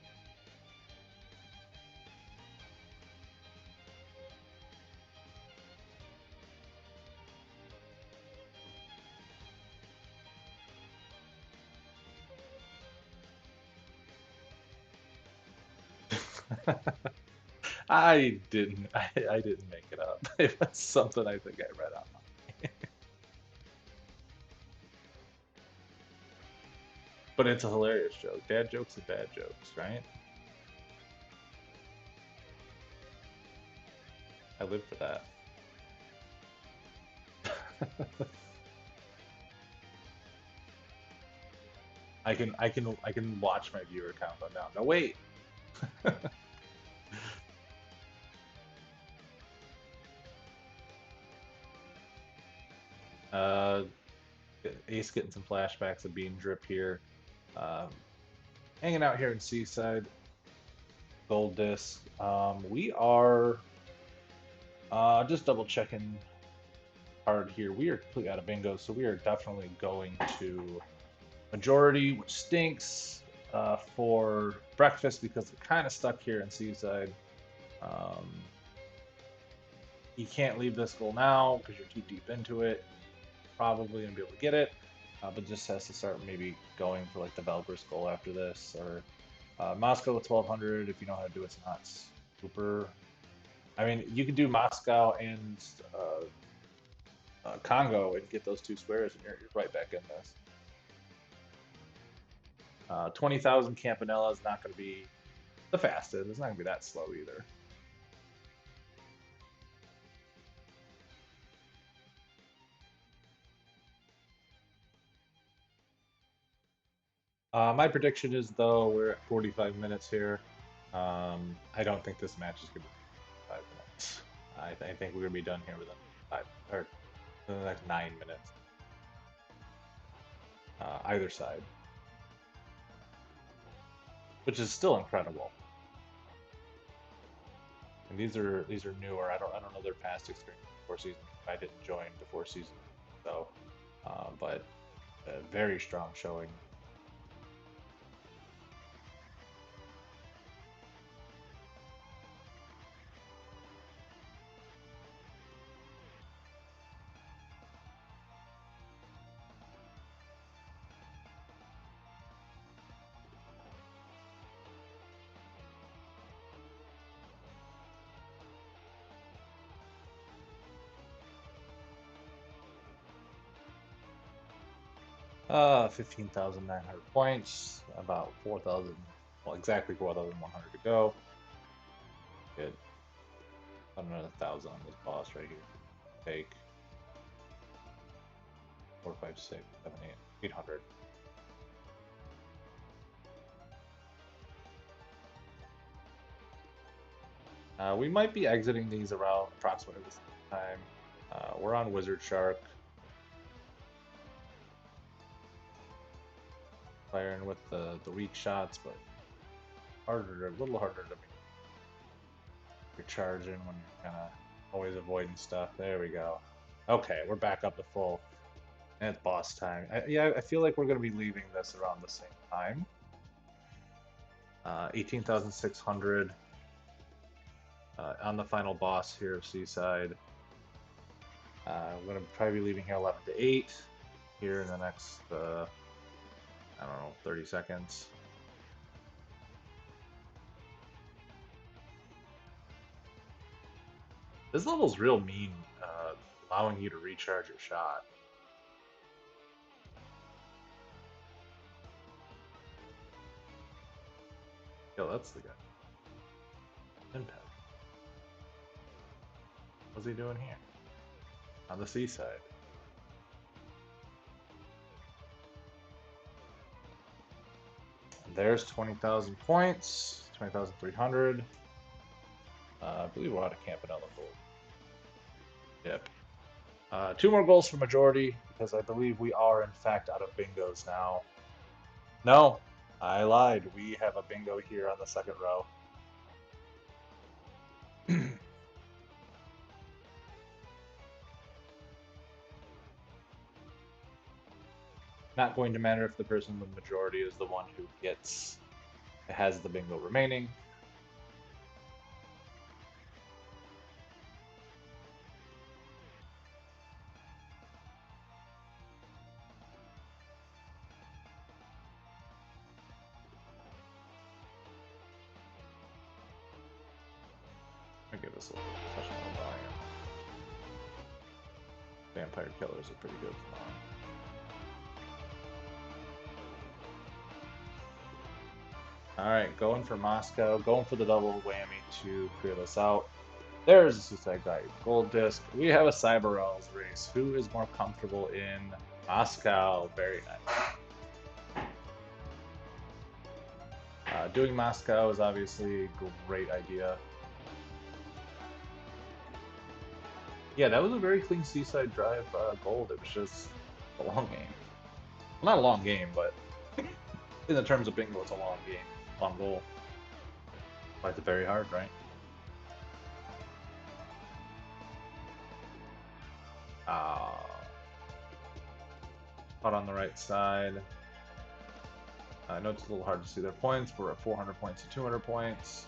I didn't make it up. It was something I think I read online. But it's a hilarious joke. Dad jokes are bad jokes, right? I live for that. I can watch my viewer count go down. No, wait. Ace getting some flashbacks of Bean Drip here. Hanging out here in Seaside. Gold disc. We are just double checking hard here. We are completely out of bingo, so we are definitely going to majority, which stinks for breakfast because we're kind of stuck here in Seaside. You can't leave this goal now because you're too deep into it. Probably gonna be able to get it, but just has to start maybe going for like the Valgrisk goal after this, or Moscow with 1200 if you know how to do it. It's not super. I mean, you can do Moscow and Congo and get those two squares, and you're right back in this. 20,000 Campanella is not going to be the fastest. It's not going to be that slow either. My prediction is, though, we're at 45 minutes here. I don't think this match is going to be 5 minutes. I think we're going to be done here within 5 or in the next 9 minutes. Either side, which is still incredible. And these are newer. I don't know their past experience before season. I didn't join before season, so but a very strong showing. Uh, 15,900 points, about 4,000, well, exactly 4,100 to go. Good. Another 1,000 on this boss right here. Take 4, 5, 6, 7, 8, 800. We might be exiting these around approximately the same time. We're on Wizard Shark. Firing with the weak shots, but a little harder to make. You're charging when you're kind of always avoiding stuff. There we go. Okay, we're back up to full. And it's boss time. Yeah, I feel like we're going to be leaving this around the same time. 18,600 on the final boss here of Seaside. I'm going to probably be leaving here 11 to 8 here in the next, I don't know, 30 seconds. This level's real mean, allowing you to recharge your shot. Yo, that's the guy. Impact. What's he doing here? On the seaside. There's 20,000 points, 20,300. I believe we're out of camp another gold. Yep. 2 more goals for majority, because I believe we are in fact out of bingos now. No, I lied. We have a bingo here on the second row. Not going to matter if the person with majority is the one who has the bingo remaining. I'll give this a little professional volume. Vampire killers are pretty good. Alright, going for Moscow, going for the double whammy to clear this out. There's a Seaside Guy gold disc. We have a Cyber Elves race. Who is more comfortable in Moscow? Very nice. Doing Moscow is obviously a great idea. Yeah, that was a very clean Seaside Drive gold. It was just a long game. Well, not a long game, but in the terms of bingo, it's a long game. Long goal. Fights it very hard, right? Caught on the right side. I know it's a little hard to see their points. We're at 400 points to 200 points.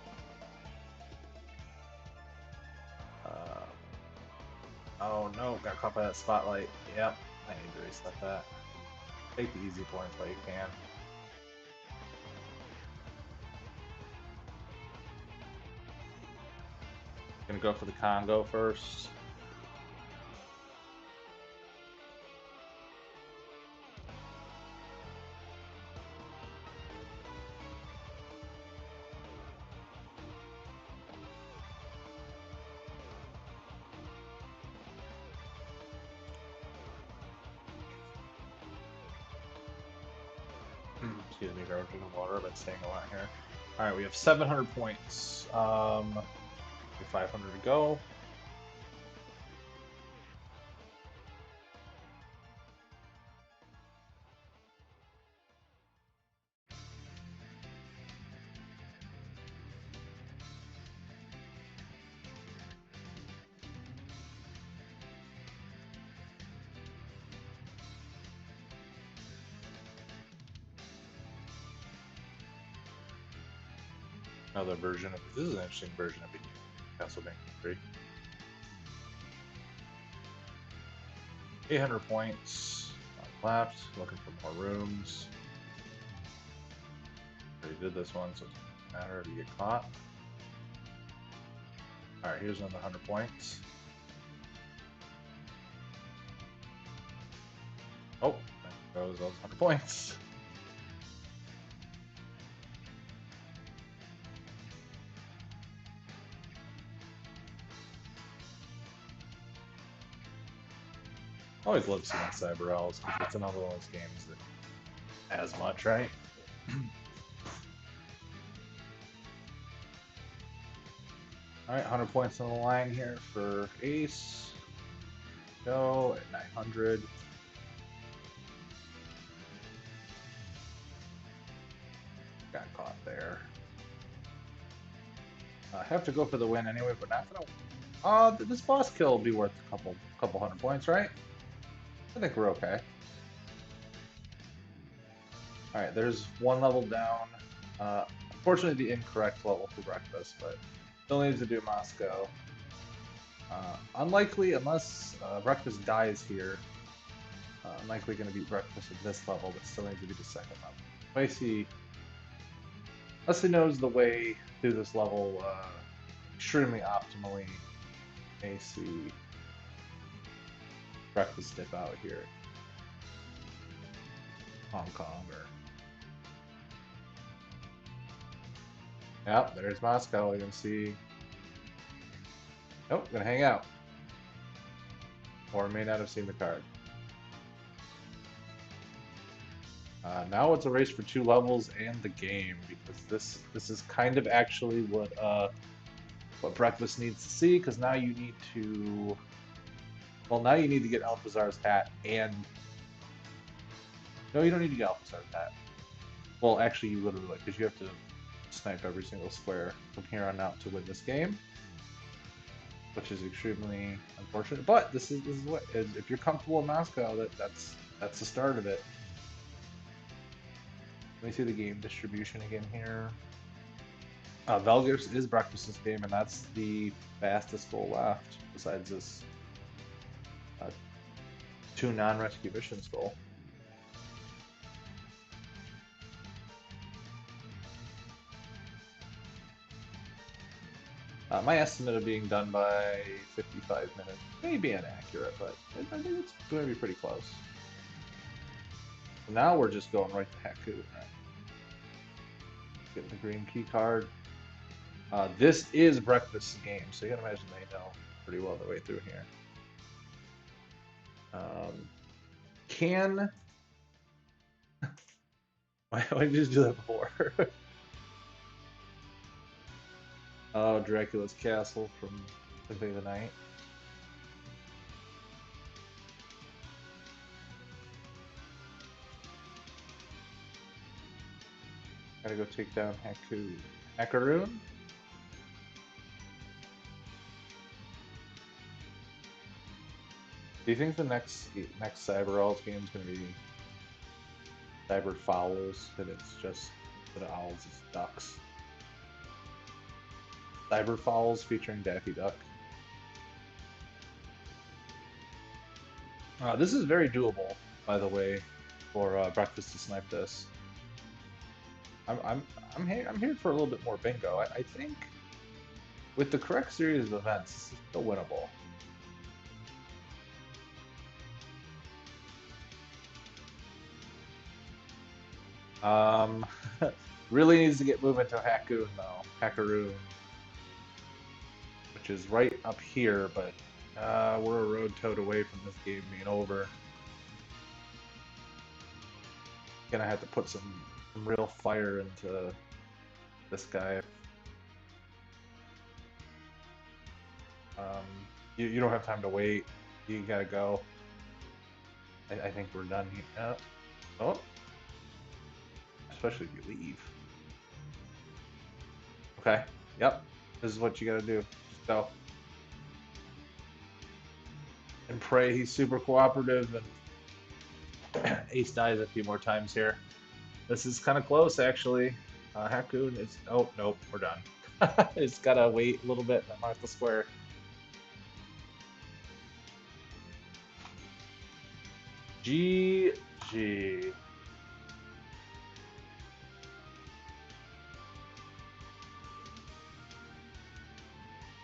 Oh no, got caught by that spotlight. Yep, I need to reset that. Take the easy points while you can. Gonna go for the Congo first. Excuse me, grabbing the water. I've been staying a lot here. Alright, we have 700 points. 500 to go. Another version of this is an interesting version of Castlevania 3. 800 points on left. Looking for more rooms. Already did this one, so it doesn't matter if you get caught. Alright, here's another 100 points. Oh, there goes those 100 points. Always love seeing Cyber Owls because it's another one of those games that as much, right? Alright, 100 points on the line here for Ace. Go at 900. Got caught there. I have to go for the win anyway, but not gonna. This boss kill will be worth a couple 100 points, right? I think we're okay. Alright, there's one level down. Unfortunately, the incorrect level for breakfast, but still needs to do Moscow. Unlikely, unless breakfast dies here. Unlikely going to beat breakfast at this level, but still needs to be the second level. Unless he knows the way through this level extremely optimally, may see breakfast dip out here. Hong Kong or. Yep, there's Moscow. You can see. Nope, gonna hang out. Or may not have seen the card. Now it's a race for 2 levels and the game, because this is kind of actually what breakfast needs to see, because now you need to. Well, now you need to get Alphazar's hat and. No, you don't need to get Alphazar's hat. Well, actually, you literally, because you have to snipe every single square from here on out to win this game, which is extremely unfortunate. But this is what is. If you're comfortable in Moscow, that's the start of it. Let me see the game distribution again here. Velgers is breakfast's game, and that's the fastest goal left, besides this 2 non-rescue missions goal. My estimate of being done by 55 minutes may be inaccurate, but I think it's going to be pretty close. Now we're just going right to Haku, right? Getting the green key card. This is breakfast's game, so you can imagine they know pretty well the way through here. Why did you just do that before? Oh, Dracula's Castle from Symphony of the Night. Gotta go take down Hakaroon. Do you think the next Cyber Owls game is gonna be Cyber Fowls, and it's just the owls is ducks? Cyber Fowls featuring Daffy Duck. This is very doable, by the way, for breakfast to snipe this. I'm here for a little bit more bingo. I think with the correct series of events, this is still winnable. Really needs to get moving to Hakoon though. Hakaroon, which is right up here, but we're a road toad away from this game being over. Gonna have to put some real fire into this guy. You don't have time to wait. You gotta go. I think we're done here. Oh. Especially if you leave. Okay. Yep. This is what you gotta do. Just go. And pray he's super cooperative and Ace dies a few more times here. This is kind of close, actually. Hakoon is. Oh, nope, we're done. It's gotta wait a little bit. Then mark the square. GG.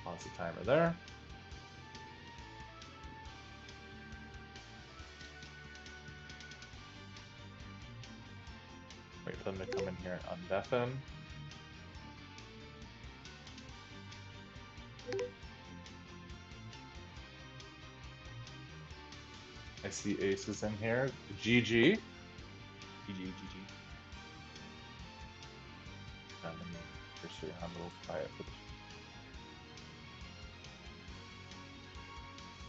Pause the timer there. Wait for them to come in here and undeafen. I see aces in here. GG. GG. Let me pursue a little quiet for this.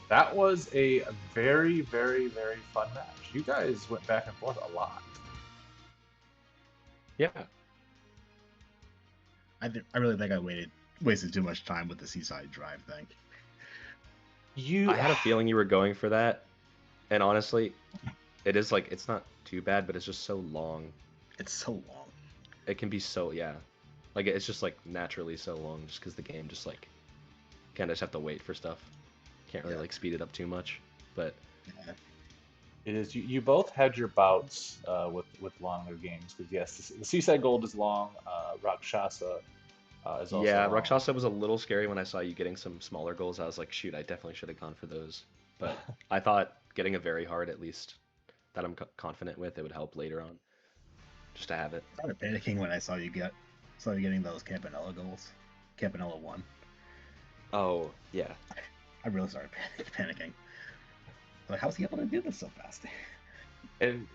That was a very, very, very fun match. You guys went back and forth a lot. Yeah. I really think I wasted too much time with the Seaside Drive thing. I had a feeling you were going for that, and honestly, it is like it's not too bad, but it's just so long. It's so long. It can be so like it's just like naturally so long, just because the game just like kind of just have to wait for stuff. Can't really like speed it up too much, but Yeah. It is. You both had your bouts with longer games because yes, the Seaside Gold is long. Rakshasa is also yeah, long. Rakshasa was a little scary when I saw you getting some smaller goals. I was like, shoot, I definitely should have gone for those. But I thought getting a very hard at least that I'm confident with, it would help later on, just to have it. I started panicking when I saw you getting those Campanella goals. Campanella 1. Oh yeah, I really started panicking. Like, how's he able to do this so fast? And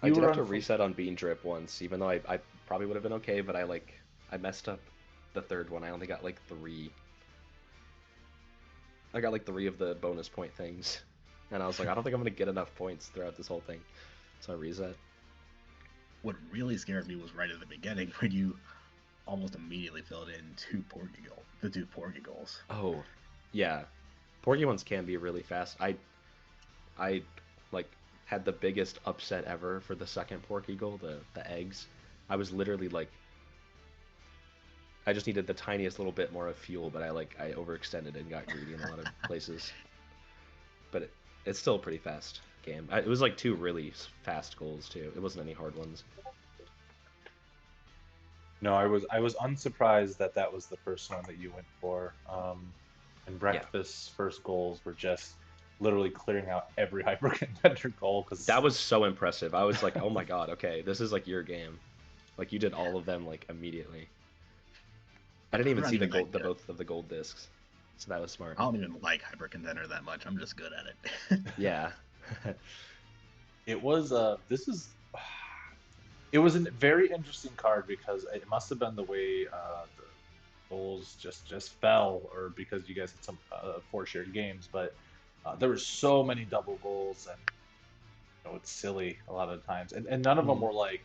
I you did were have to unfor- reset on Bean Drip once, even though I probably would have been okay, but I messed up the third one. I only got like 3. I got like 3 of the bonus point things, and I was like, I don't think I'm gonna get enough points throughout this whole thing, so I reset. What really scared me was right at the beginning when you almost immediately filled in the two Porgy goals. Oh, yeah, Porgy ones can be really fast. I like had the biggest upset ever for the second Porky goal, the eggs. I was literally like, I just needed the tiniest little bit more of fuel, but I overextended and got greedy in a lot of places. But it's still a pretty fast game. It was like 2 really fast goals too. It wasn't any hard ones. No, I was unsurprised that that was the first one that you went for. And Breakfast's first goals were just literally clearing out every hyper contender goal because That was so impressive. I was like, oh my god, okay, this is like your game. Like you did all of them like immediately. I didn't even I'm see not the even gold, the like both of the gold discs, so that was smart. I don't even like Hyper Contender that much. I'm just good at it. Yeah. it was it was a very interesting card because it must have been the way the goals just fell, or because you guys had some 4 shared games, but there were so many double goals, and it's silly a lot of times, and none of them were like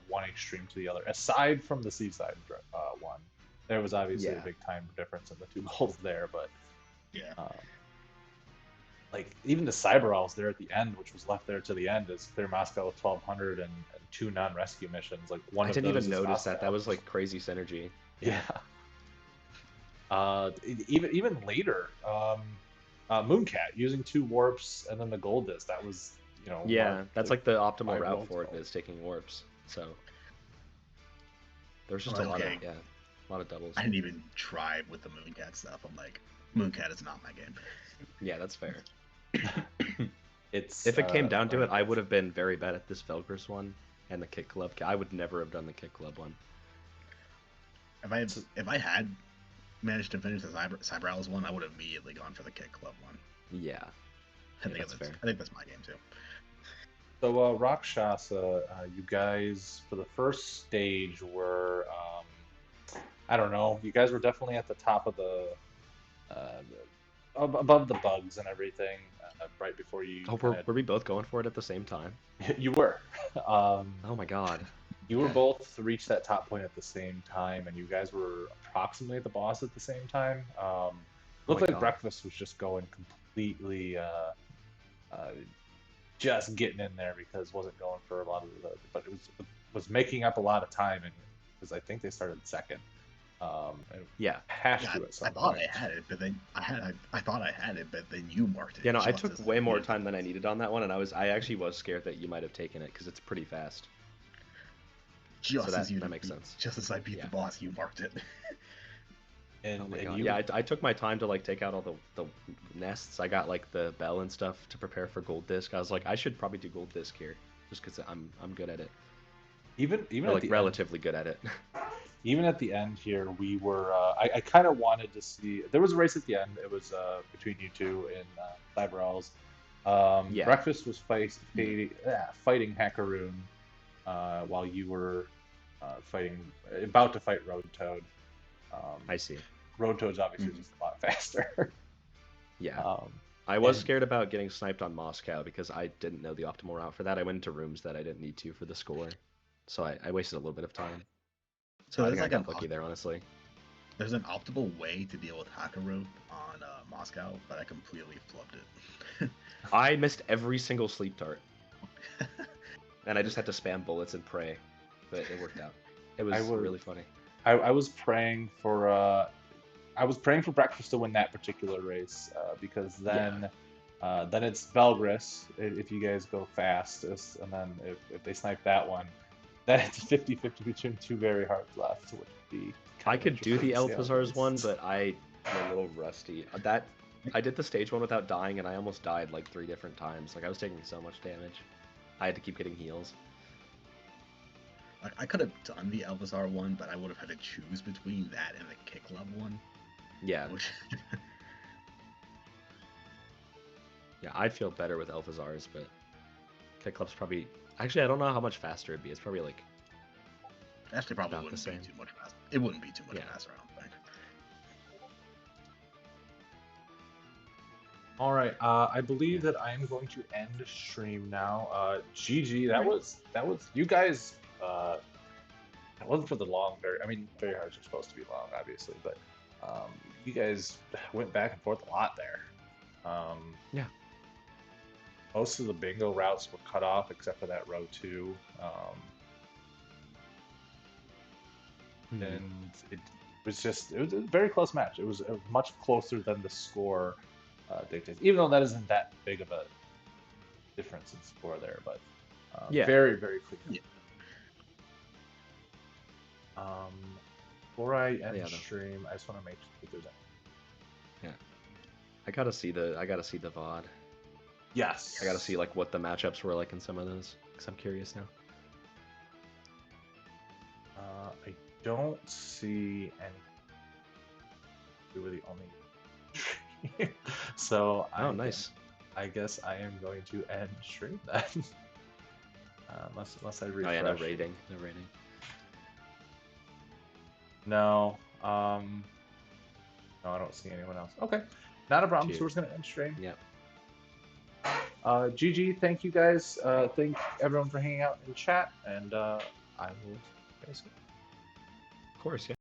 one extreme to the other, aside from the Seaside one. There was obviously a big time difference in the 2 goals there, but Yeah. like even the Cyber Owls there at the end, which was left there to the end, is clear Moscow with 1200 and 2 non-rescue missions. Like one I of didn't those even is notice that. Moscow. That was like crazy synergy. Yeah. Even later, Mooncat using 2 warps and then the gold disc. That was Yeah, that's like the optimal 5 route worlds for it gold. is taking warps. So there's just Well, a lot okay. of a lot of doubles. I didn't even try with the Mooncat stuff. I'm like, Mooncat is not my game. Yeah, that's fair. It's If it came down to it, I would have been very bad at this Velgris one and the Kick Club. I would never have done the Kick Club one. If I had managed to finish the Cyber Owls one, I would have immediately gone for the Kick Club one. Yeah. I think that's fair. I think that's my game too. So Rakshasa, you guys for the first stage were I don't know, you guys were definitely at the top of above the bugs and everything right before you. Oh, were we both going for it at the same time? You were. Oh my god. You were both reached that top point at the same time, and you guys were approximately at the boss at the same time. Looked my like God. Breakfast was just going completely, just getting in there because wasn't going for a lot of but it was making up a lot of time, and because I think they started second. And Yeah. have Yeah, to at some I thought point. I had it, but then I thought I had it, but then you marked it. Yeah, no, I just took as way more you- time than I needed on that one, and I actually was scared that you might have taken it because it's pretty fast. Just so as you that makes sense. Just as I beat Yeah. the boss, you marked it. And, Oh my and god. you, Yeah, I took my time to like take out all the nests. I got like the bell and stuff to prepare for gold disc. I was like, I should probably do gold disc here, just because I'm good at it. even Or at like the relatively good at it. even at the end here, we were. I kind of wanted to see. There was a race at the end. It was between you two in Cyber Owls. Yeah. Breakfast was fighting Hackaroon while you were about to fight Road Toad. I see. Road Toad's obviously just a lot faster. Yeah. um, I was and- scared about getting sniped on Moscow because I didn't know the optimal route for that. I went into rooms that I didn't need to for the score, so I wasted a little bit of time. So I there's think like I got lucky there, honestly. there's an optimal way to deal with Hakaru on Moscow, but I completely flubbed it. I missed every single sleep dart, and I just had to spam bullets and pray, but it worked out. It was really funny. I was praying for Breakfast to win that particular race because then it's Belgris if you guys go fastest, and then if they snipe that one, then it's 50-50 between two very hard left, which would be. I could do the interesting to see how it Alphazars one, goes. but I'm a little rusty. I did the stage one without dying, and I almost died like 3 different times. Like I was taking so much damage. I had to keep getting heals. I could have done the Elvazar one, but I would have had to choose between that and the Kick Club one. Yeah, Which yeah, I'd feel better with Alphazars, but Kick Club's probably. Actually, I don't know how much faster it'd be. It's probably like. actually probably About the wouldn't be same. too much faster. It wouldn't be too much Yeah. faster, I don't think. All right, I believe that I am going to end stream now. GG, that was you guys. It wasn't for the long, very hard are supposed to be long, obviously, but you guys went back and forth a lot there. Yeah. Most of the bingo routes were cut off except for that row 2. And it was a very close match. It was much closer than the score dictates, even though that isn't that big of a difference in score there, but Yeah. very, very clear. Yeah. Before I end Yeah, no. stream, I just want to make sure that there's I gotta see the VOD. yes. I gotta see like what the matchups were like in some of those, because I'm curious now. I don't see any. We were the only. So Oh, nice. I guess I am going to end stream then. Unless I refresh. Oh yeah, no rating. No rating. No. No, I don't see anyone else. Okay. Not a problem. So we're Cheers. just gonna end stream. Yep. GG, thank you guys. Thank everyone for hanging out in chat, and I will see you guys soon. Of course, yeah.